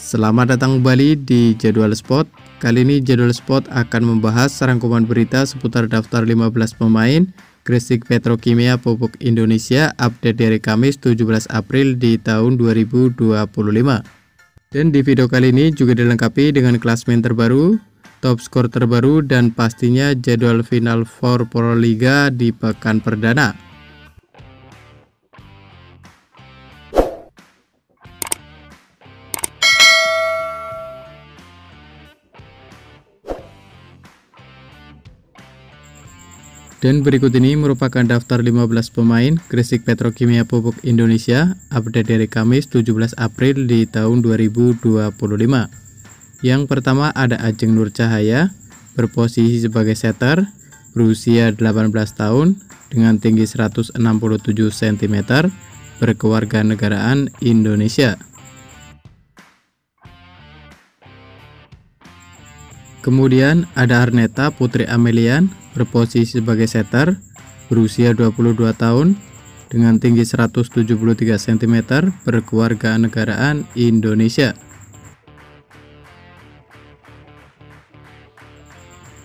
Selamat datang kembali di Jadwal Spot. Kali ini Jadwal Spot akan membahas rangkuman berita seputar daftar 15 pemain Gresik Petrokimia Pupuk Indonesia update dari Kamis 17 April di tahun 2025. Dan di video kali ini juga dilengkapi dengan klasmen terbaru, top skor terbaru, dan pastinya jadwal final for Pro Liga di pekan perdana. Dan berikut ini merupakan daftar 15 pemain Gresik Petrokimia Pupuk Indonesia update dari Kamis 17 April di tahun 2025. Yang pertama ada Ajeng Nur Cahaya, berposisi sebagai setter, berusia 18 tahun, dengan tinggi 167 cm, berkewarganegaraan Indonesia. Kemudian ada Arneta Putri Amelian, berposisi sebagai setter, berusia 22 tahun, dengan tinggi 173 cm, berkewarganegaraan Indonesia.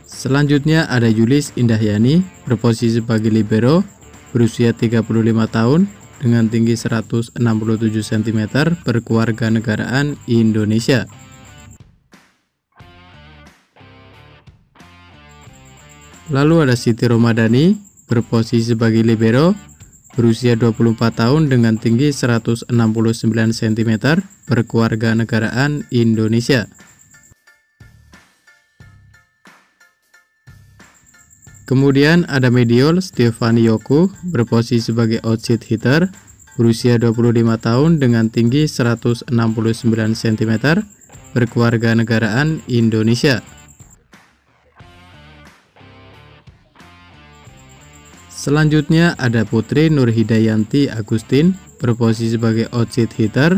Selanjutnya ada Yulis Indahyani, berposisi sebagai libero, berusia 35 tahun, dengan tinggi 167 cm, berkewarganegaraan Indonesia. Lalu ada Siti Romadani, berposisi sebagai libero, berusia 24 tahun dengan tinggi 169 cm, berkewarganegaraan Indonesia. Kemudian ada Mediol Stefani Yoku, berposisi sebagai outside hitter, berusia 25 tahun dengan tinggi 169 cm, berkewarganegaraan Indonesia. Selanjutnya ada Putri Nurhidayanti Agustin, berposisi sebagai outside hitter,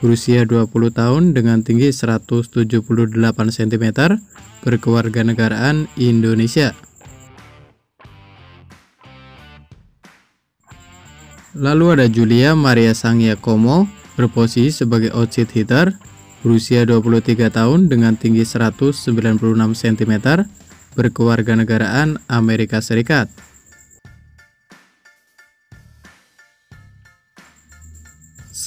berusia 20 tahun dengan tinggi 178 cm, berkewarganegaraan Indonesia. Lalu ada Julia Maria Sangyakomo, berposisi sebagai outside hitter, berusia 23 tahun dengan tinggi 196 cm, berkewarganegaraan Amerika Serikat.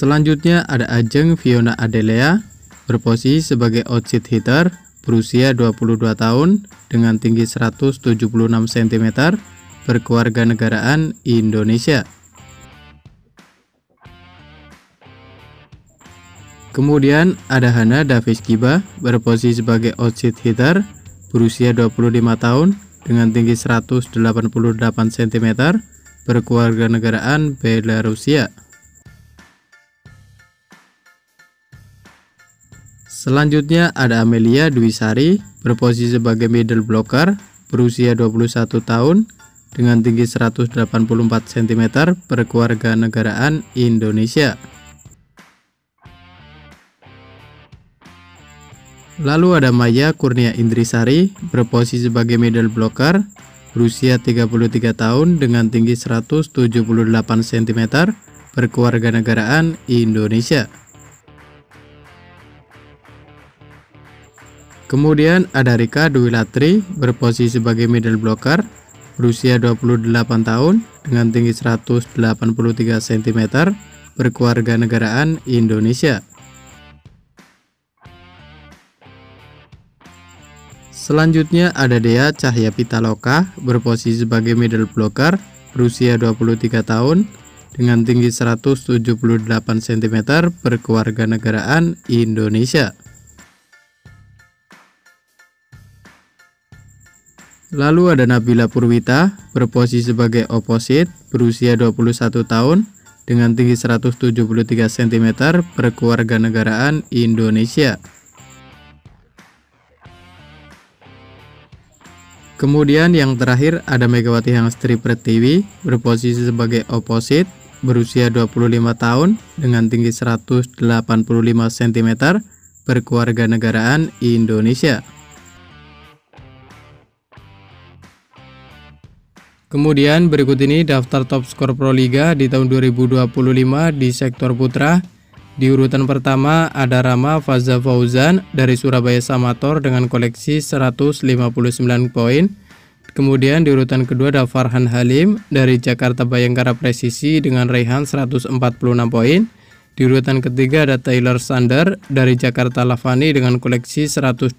Selanjutnya ada Ajeng Fiona Adelea, berposisi sebagai outside hitter, berusia 22 tahun dengan tinggi 176 cm, berkewarganegaraan Indonesia. Kemudian ada Hana Davis Kiba, berposisi sebagai outside hitter, berusia 25 tahun dengan tinggi 188 cm, berkewarganegaraan Belarusia. Selanjutnya ada Amelia Dwi Sari, berposisi sebagai middle blocker, berusia 21 tahun dengan tinggi 184 cm, berkewarganegaraan Indonesia. Lalu ada Maya Kurnia Indrisari, berposisi sebagai middle blocker, berusia 33 tahun dengan tinggi 178 cm, berkewarganegaraan Indonesia. Kemudian ada Rika Dwi Latri, berposisi sebagai middle blocker, berusia 28 tahun dengan tinggi 183 cm, berkewarganegaraan Indonesia. Selanjutnya ada Dea Cahya Pitaloka, berposisi sebagai middle blocker, berusia 23 tahun dengan tinggi 178 cm, berkewarganegaraan Indonesia. Lalu ada Nabila Purwita, berposisi sebagai opposite, berusia 21 tahun dengan tinggi 173 cm, berkewarganegaraan Indonesia. Kemudian yang terakhir ada Megawati Hangstri Pratiwi, berposisi sebagai opposite, berusia 25 tahun dengan tinggi 185 cm, berkewarganegaraan Indonesia. Kemudian berikut ini daftar top skor Pro Liga di tahun 2025 di sektor putra Di urutan pertama ada Rama Faza Fauzan dari Surabaya Samator dengan koleksi 159 poin. Kemudian di urutan kedua ada Farhan Halim dari Jakarta Bayangkara Presisi dengan raihan 146 poin. Di urutan ketiga ada Taylor Sander dari Jakarta Lavani dengan koleksi 121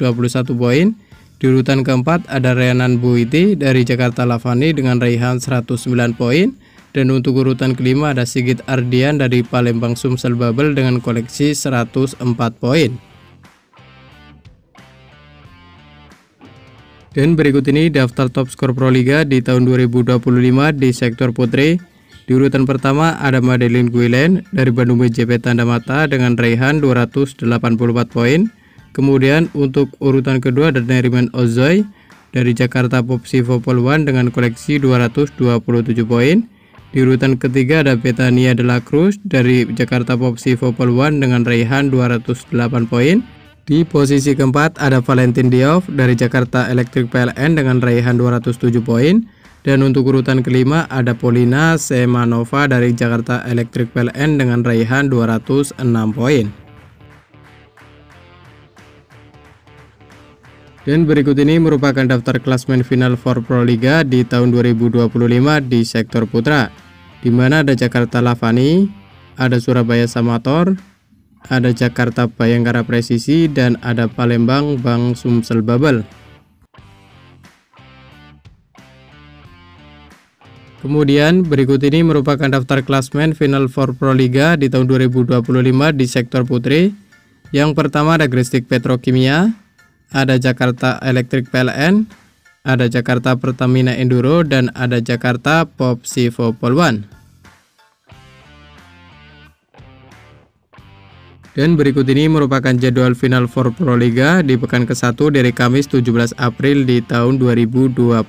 poin. Di urutan keempat ada Rhiannon Buiti dari Jakarta Lavani dengan raihan 109 poin. Dan untuk urutan kelima ada Sigit Ardian dari Palembang Sumsel Babel dengan koleksi 104 poin. Dan berikut ini daftar top skor Proliga di tahun 2025 di sektor putri. Di urutan pertama ada Madeline Guilen dari Bandung BJP Tanda Mata dengan raihan 284 poin. Kemudian untuk urutan kedua ada Neriman Ozoy dari Jakarta Popsi Vopol One dengan koleksi 227 poin. Di urutan ketiga ada Betania de la Cruz dari Jakarta Popsi Vopol One dengan raihan 208 poin. Di posisi keempat ada Valentin Diouf dari Jakarta Electric PLN dengan raihan 207 poin. Dan untuk urutan kelima ada Polina Semanova dari Jakarta Electric PLN dengan raihan 206 poin. Dan berikut ini merupakan daftar klasmen final for Proliga di tahun 2025 di sektor putra, di mana ada Jakarta Lavani, ada Surabaya Samator, ada Jakarta Bayangkara Presisi, dan ada Palembang Bang Sumsel Babel. Kemudian berikut ini merupakan daftar klasmen final for Proliga di tahun 2025 di sektor putri. Yang pertama ada Gresik Petrokimia, ada Jakarta Electric PLN, ada Jakarta Pertamina Enduro, dan ada Jakarta Popsi Vopol One. Dan berikut ini merupakan jadwal final for Proliga di pekan ke-1 dari Kamis 17 April di tahun 2025,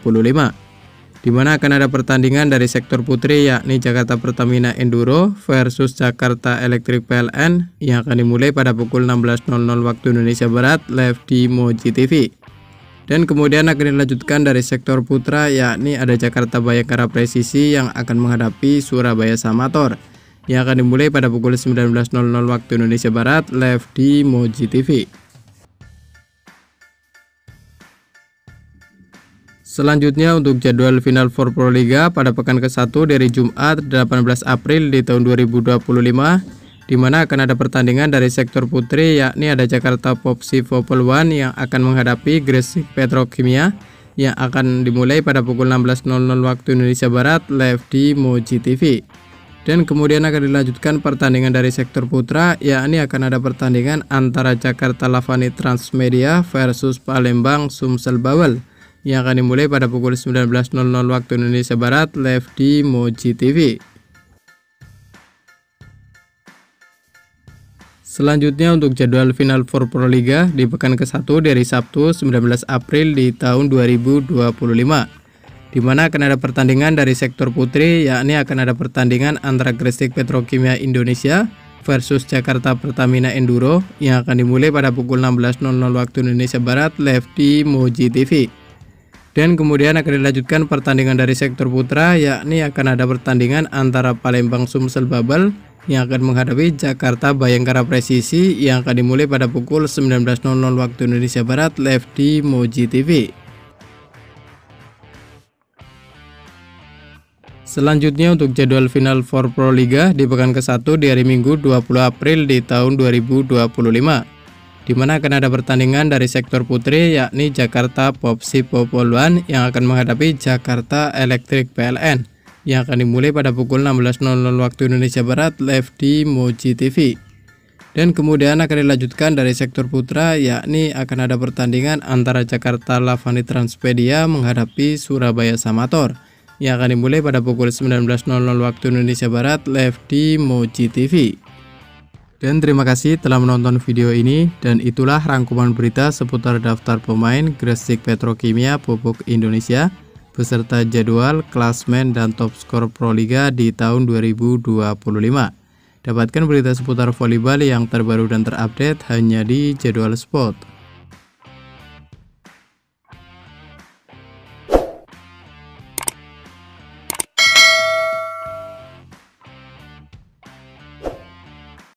di mana akan ada pertandingan dari sektor putri yakni Jakarta Pertamina Enduro versus Jakarta Electric PLN yang akan dimulai pada pukul 16.00 waktu Indonesia Barat live di Moji TV. Dan kemudian akan dilanjutkan dari sektor putra yakni ada Jakarta Bayangkara Presisi yang akan menghadapi Surabaya Samator yang akan dimulai pada pukul 19.00 waktu Indonesia Barat live di Moji TV. Selanjutnya untuk jadwal final for Proliga pada pekan ke-1 dari Jumat 18 April di tahun 2025, di mana akan ada pertandingan dari sektor putri yakni ada Jakarta Popsi Vopol One yang akan menghadapi Gresik Petrokimia yang akan dimulai pada pukul 16.00 waktu Indonesia Barat live di Moji TV. Dan kemudian akan dilanjutkan pertandingan dari sektor putra yakni akan ada pertandingan antara Jakarta Lavani Transmedia versus Palembang Sumsel Babel yang akan dimulai pada pukul 19.00 waktu Indonesia Barat live di Moji TV. Selanjutnya untuk jadwal final for Proliga di pekan ke-1 dari Sabtu 19 April di tahun 2025, di mana akan ada pertandingan dari sektor putri yakni akan ada pertandingan antara Gresik Petrokimia Indonesia versus Jakarta Pertamina Enduro yang akan dimulai pada pukul 16.00 waktu Indonesia Barat live di Moji TV. Dan kemudian akan dilanjutkan pertandingan dari sektor putra yakni akan ada pertandingan antara Palembang Sumsel Babel yang akan menghadapi Jakarta Bayangkara Presisi yang akan dimulai pada pukul 19.00 waktu Indonesia Barat live di Moji TV. Selanjutnya untuk jadwal final for Proliga di pekan ke-1 di hari Minggu 20 April di tahun 2025, di mana akan ada pertandingan dari sektor putri yakni Jakarta Popsi Vopol One yang akan menghadapi Jakarta Electric PLN yang akan dimulai pada pukul 16.00 waktu Indonesia Barat live di Moji TV. Dan kemudian akan dilanjutkan dari sektor putra yakni akan ada pertandingan antara Jakarta Lavani Transmedia menghadapi Surabaya Samator yang akan dimulai pada pukul 19.00 waktu Indonesia Barat live di Moji TV. Dan terima kasih telah menonton video ini, dan itulah rangkuman berita seputar daftar pemain Gresik Petrokimia Pupuk Indonesia beserta jadwal, klasmen, dan top skor Proliga di tahun 2025. Dapatkan berita seputar volleyball yang terbaru dan terupdate hanya di Jadwal Sport.